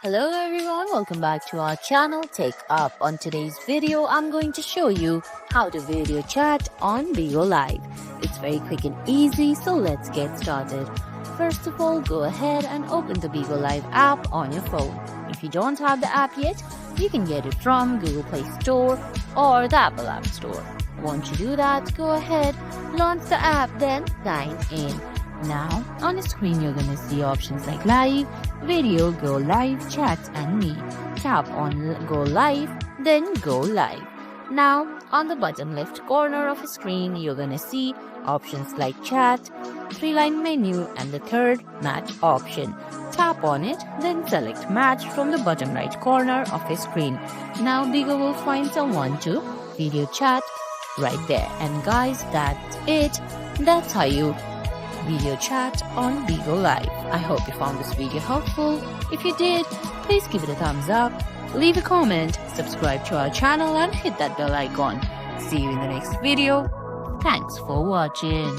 Hello everyone, welcome back to our channel TechUp. On today's video, I'm going to show you how to video chat on Bigo Live. It's very quick and easy, so let's get started. First of all, go ahead and open the Bigo Live app on your phone. If you don't have the app yet, you can get it from Google Play Store or the Apple App Store. Once you do that, go ahead, launch the app, then sign in. Now, on the screen, you're going to see options like Live, Video, Go Live, Chat, and Me. Tap on Go Live, then Go Live. Now, on the bottom left corner of the screen, you're going to see options like Chat, 3-line menu, and the third Match option. Tap on it, then select Match from the bottom right corner of the screen. Now, Bigo will find someone to video chat right there. And guys, that's it. That's how you video chat on Bigo Live. I hope you found this video helpful. If you did, please give it a thumbs up, leave a comment, subscribe to our channel and hit that bell icon. See you in the next video. Thanks for watching.